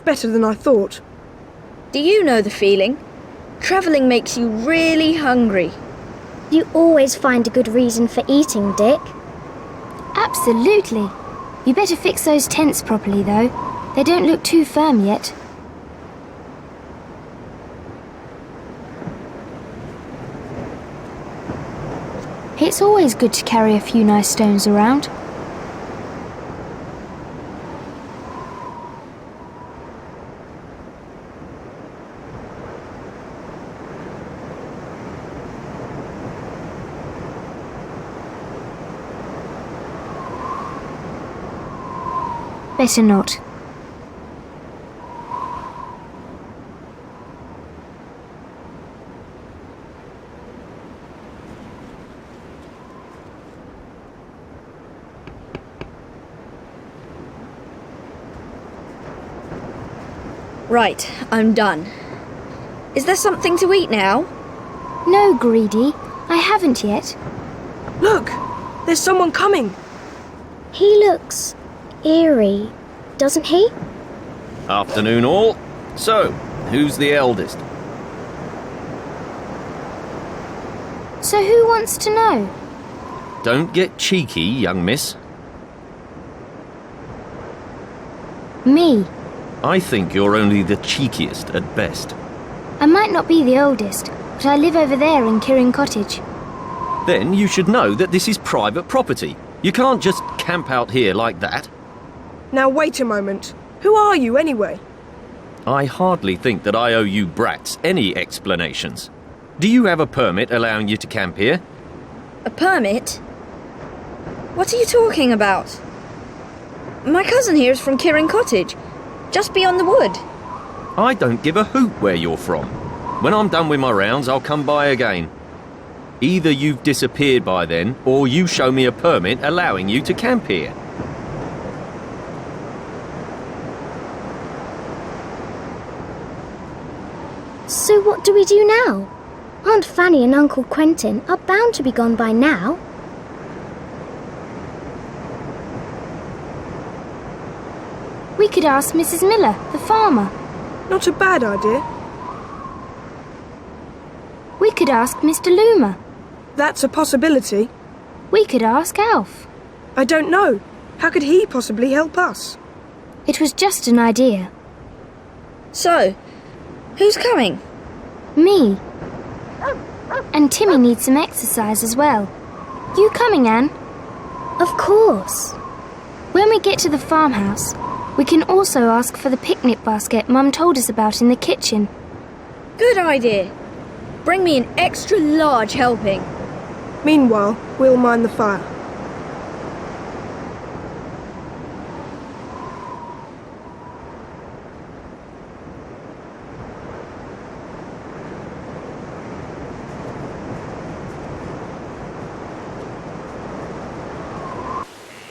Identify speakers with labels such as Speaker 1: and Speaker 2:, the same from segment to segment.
Speaker 1: better than I thought.
Speaker 2: Do you know the feeling? Travelling makes you really hungry.
Speaker 3: You always find a good reason for eating, Dick.
Speaker 4: Absolutely. You better fix those tents properly, though. They don't look too firm yet. It's always good to carry a few nice stones around. Better not.
Speaker 2: Right, I'm done. Is there something to eat now?
Speaker 4: No, Greedy. I haven't yet.
Speaker 1: Look! There's someone coming!
Speaker 3: He looks eerie, doesn't he?
Speaker 5: Afternoon all. So, who's the eldest?
Speaker 4: So who wants to know?
Speaker 5: Don't get cheeky, young miss.
Speaker 4: Me.
Speaker 5: I think you're only the cheekiest at best.
Speaker 4: I might not be the oldest, but I live over there in Kirin Cottage.
Speaker 5: Then you should know that this is private property. You can't just camp out here like that.
Speaker 1: Now wait a moment. Who are you anyway?
Speaker 5: I hardly think that I owe you brats any explanations. Do you have a permit allowing you to camp here?
Speaker 2: A permit? What are you talking about? My cousin here is from Kirin Cottage, just beyond the wood.
Speaker 5: I don't give a hoot where you're from. When I'm done with my rounds, I'll come by again. Either you've disappeared by then, or you show me a permit allowing you to camp here.
Speaker 3: So what do we do now? Aunt Fanny and Uncle Quentin are bound to be gone by now.
Speaker 4: We could ask Mrs. Miller, the farmer.
Speaker 1: Not a bad idea.
Speaker 4: We could ask Mr. Loomer.
Speaker 1: That's a possibility.
Speaker 4: We could ask Alf.
Speaker 1: I don't know. How could he possibly help us?
Speaker 4: It was just an idea.
Speaker 2: So, who's coming?
Speaker 4: Me. And Timmy needs some exercise as well. You coming, Anne?
Speaker 3: Of course.
Speaker 4: When we get to the farmhouse, we can also ask for the picnic basket Mum told us about in the kitchen.
Speaker 2: Good idea. Bring me an extra large helping.
Speaker 1: Meanwhile, we'll mind the fire.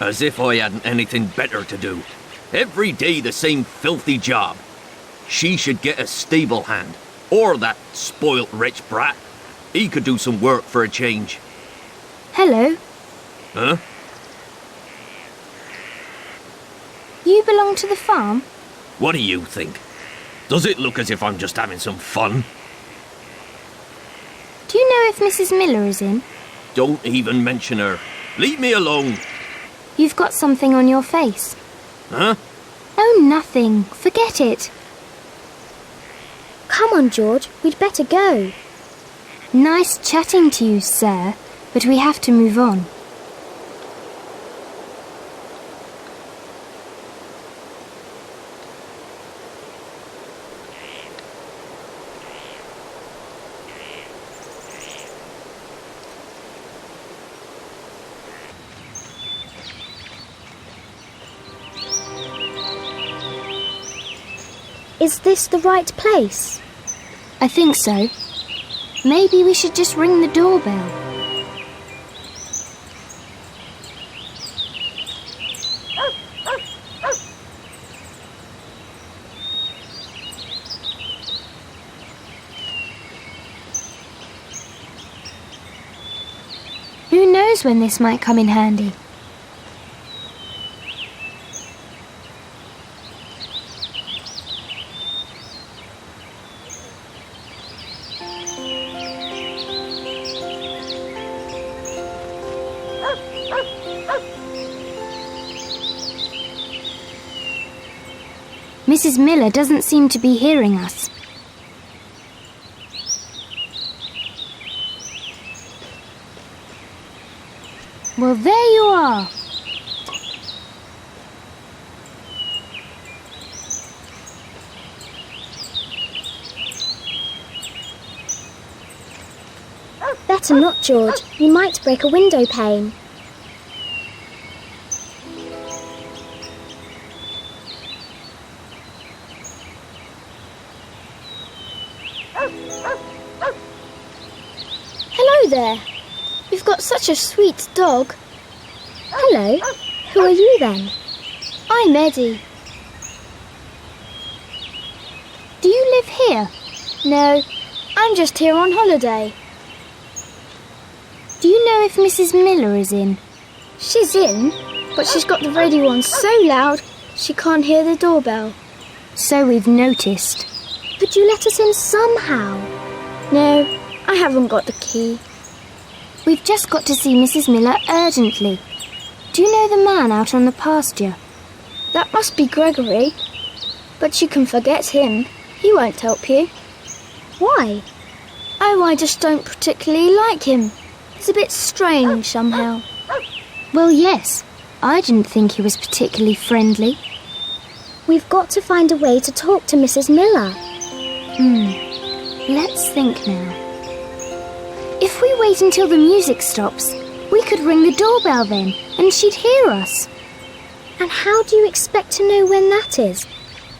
Speaker 5: As if I hadn't anything better to do. Every day the same filthy job. She should get a stable hand. Or that spoilt rich brat. He could do some work for a change.
Speaker 4: Hello.
Speaker 5: Huh?
Speaker 4: You belong to the farm?
Speaker 5: What do you think? Does it look as if I'm just having some fun?
Speaker 4: Do you know if Mrs. Miller is in?
Speaker 5: Don't even mention her. Leave me alone.
Speaker 4: You've got something on your face.
Speaker 5: Huh?
Speaker 4: Oh, nothing. Forget it.
Speaker 3: Come on, George. We'd better go.
Speaker 4: Nice chatting to you, sir, but we have to move on.
Speaker 3: Is this the right place?
Speaker 4: I think so. Maybe we should just ring the doorbell. Who knows when this might come in handy? Mrs. Miller doesn't seem to be hearing us. Well, there you are.
Speaker 3: Better not, George. You might break a window pane.
Speaker 6: Hello there. You've got such a sweet dog.
Speaker 3: Hello. Who are you then?
Speaker 6: I'm Eddie.
Speaker 4: Do you live here?
Speaker 6: No, I'm just here on holiday.
Speaker 4: Do you know if Mrs. Miller is in?
Speaker 6: She's in, but she's got the radio on so loud she can't hear the doorbell.
Speaker 4: So we've noticed.
Speaker 3: Could you let us in somehow?
Speaker 6: No, I haven't got the key.
Speaker 4: We've just got to see Mrs. Miller urgently. Do you know the man out on the pasture?
Speaker 6: That must be Gregory. But you can forget him. He won't help you.
Speaker 3: Why?
Speaker 6: Oh, I just don't particularly like him. He's a bit strange somehow.
Speaker 4: Well, yes. I didn't think he was particularly friendly.
Speaker 3: We've got to find a way to talk to Mrs. Miller.
Speaker 4: Let's think now. If we wait until the music stops, we could ring the doorbell then, and she'd hear us.
Speaker 3: And how do you expect to know when that is?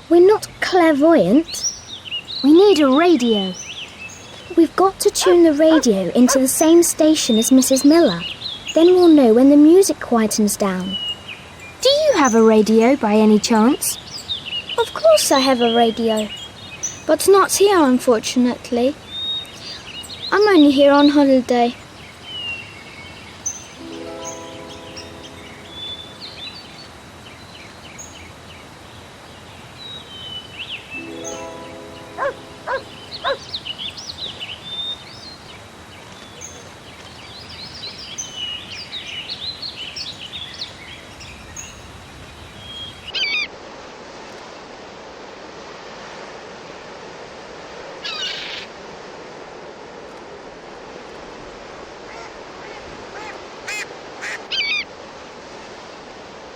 Speaker 3: We're not clairvoyant.
Speaker 4: We need a radio.
Speaker 3: We've got to tune the radio into the same station as Mrs. Miller. Then we'll know when the music quietens down.
Speaker 4: Do you have a radio by any chance?
Speaker 6: Of course I have a radio. But not here, unfortunately. I'm only here on holiday.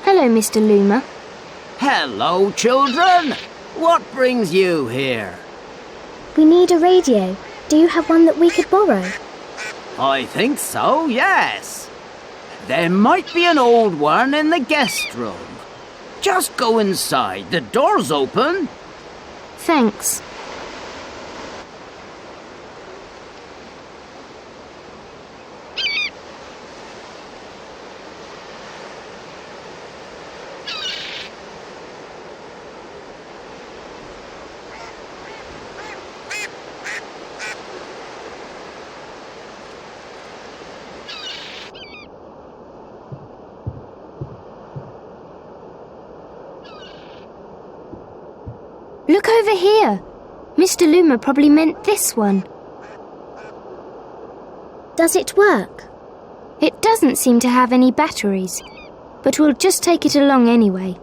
Speaker 4: Hello, Mr. Loomer.
Speaker 7: Hello, children. What brings you here?
Speaker 3: We need a radio. Do you have one that we could borrow?
Speaker 7: I think so, yes. There might be an old one in the guest room. Just go inside. The door's open.
Speaker 4: Thanks. Look over here. Mr. Loomer probably meant this one.
Speaker 3: Does it work?
Speaker 4: It doesn't seem to have any batteries, but we'll just take it along anyway.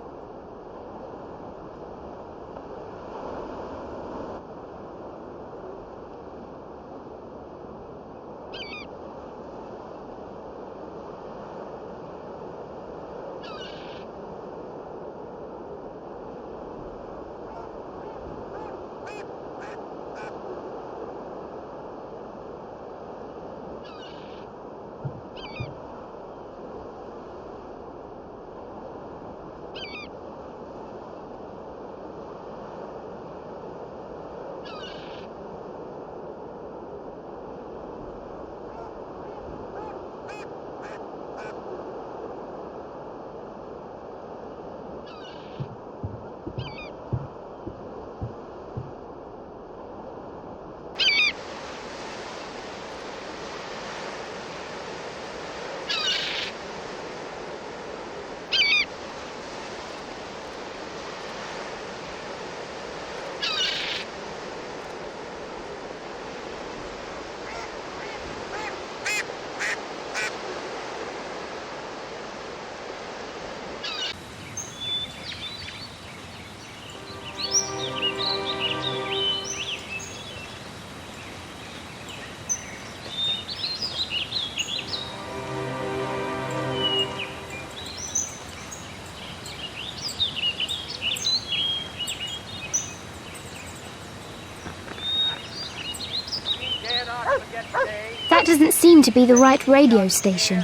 Speaker 4: That doesn't seem to be the right radio station.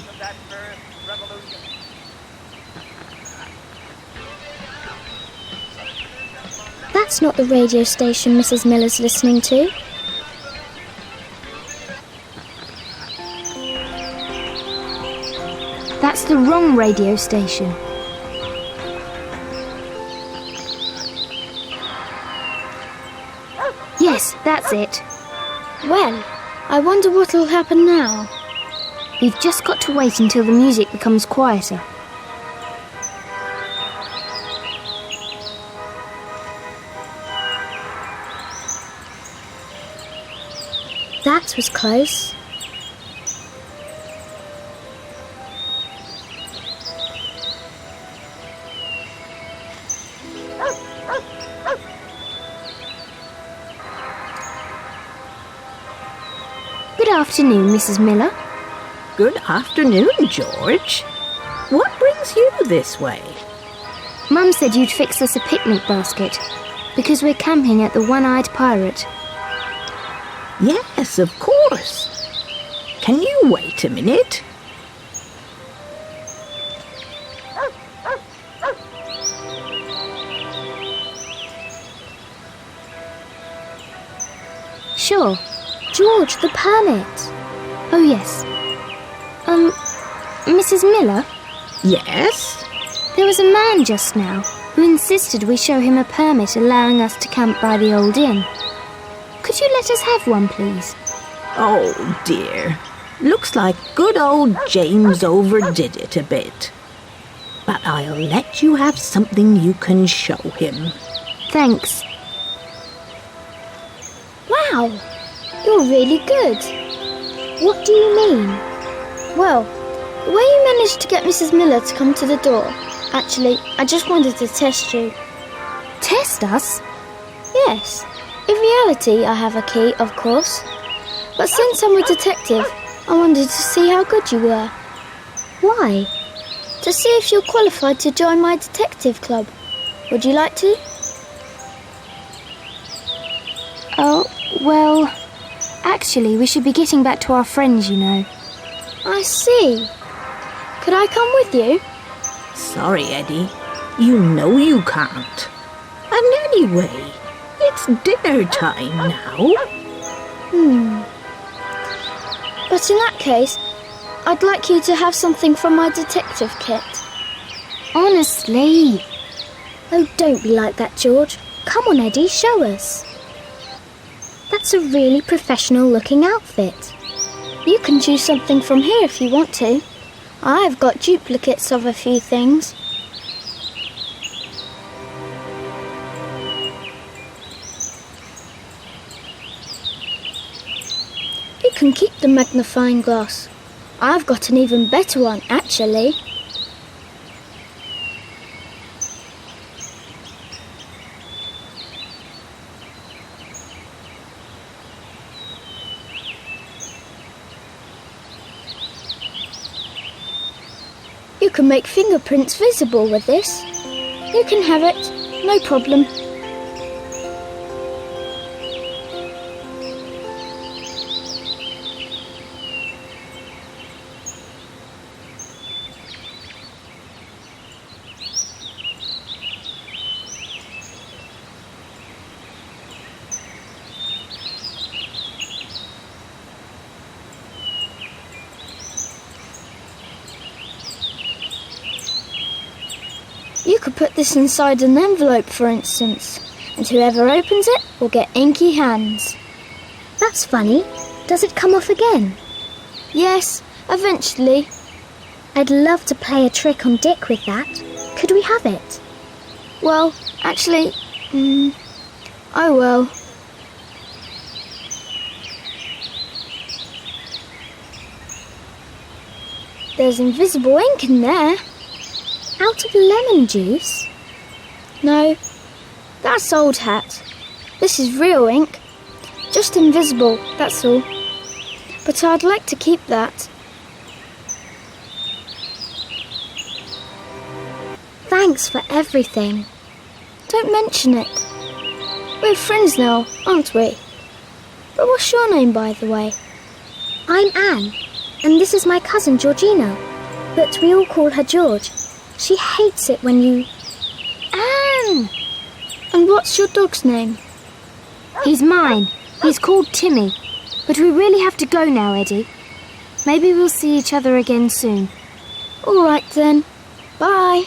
Speaker 3: That's not the radio station Mrs. Miller's listening to.
Speaker 4: That's the wrong radio station. Yes, that's it.
Speaker 6: Well, I wonder what'll happen now.
Speaker 4: We've just got to wait until the music becomes quieter.
Speaker 3: That was close.
Speaker 4: Good afternoon, Mrs. Miller.
Speaker 8: Good afternoon, George. What brings you this way?
Speaker 4: Mum said you'd fix us a picnic basket because we're camping at the One-Eyed Pirate.
Speaker 8: Yes, of course. Can you wait a minute?
Speaker 4: Sure.
Speaker 3: George, the permit.
Speaker 4: Oh, yes. Mrs. Miller?
Speaker 8: Yes?
Speaker 4: There was a man just now who insisted we show him a permit allowing us to camp by the old inn. Could you let us have one, please?
Speaker 8: Oh, dear. Looks like good old James overdid it a bit. But I'll let you have something you can show him.
Speaker 4: Thanks.
Speaker 6: Wow, you're really good.
Speaker 3: What do you mean?
Speaker 6: Well, the way you managed to get Mrs. Miller to come to the door. Actually, I just wanted to test you.
Speaker 4: Test us?
Speaker 6: Yes. In reality, I have a key, of course. But since I'm a detective, I wanted to see how good you were.
Speaker 3: Why?
Speaker 6: To see if you're qualified to join my detective club. Would you like to?
Speaker 4: Oh, well, actually, we should be getting back to our friends, you know.
Speaker 6: I see. Could I come with you?
Speaker 8: Sorry, Eddie. You know you can't. And anyway, it's dinner time now.
Speaker 6: But in that case, I'd like you to have something from my detective kit.
Speaker 4: Honestly.
Speaker 3: Oh, don't be like that, George. Come on, Eddie, show us. That's a really professional-looking outfit.
Speaker 6: You can choose something from here if you want to. I've got duplicates of a few things. You can keep the magnifying glass. I've got an even better one, actually. You can make fingerprints visible with this. You can have it, no problem. You could put this inside an envelope, for instance, and whoever opens it will get inky hands.
Speaker 3: That's funny. Does it come off again?
Speaker 6: Yes, eventually.
Speaker 3: I'd love to play a trick on Dick with that. Could we have it?
Speaker 6: Well, actually, oh well. There's invisible ink in there.
Speaker 3: Out of lemon juice?
Speaker 6: No, that's old hat. This is real ink. Just invisible, that's all. But I'd like to keep that.
Speaker 3: Thanks for everything.
Speaker 6: Don't mention it. We're friends now, aren't we? But what's your name, by the way?
Speaker 3: I'm Anne, and this is my cousin Georgina, but we all call her George. She hates it when you...
Speaker 4: Anne!
Speaker 6: And what's your dog's name?
Speaker 4: He's mine. He's called Timmy. But we really have to go now, Eddie. Maybe we'll see each other again soon.
Speaker 6: All right then. Bye.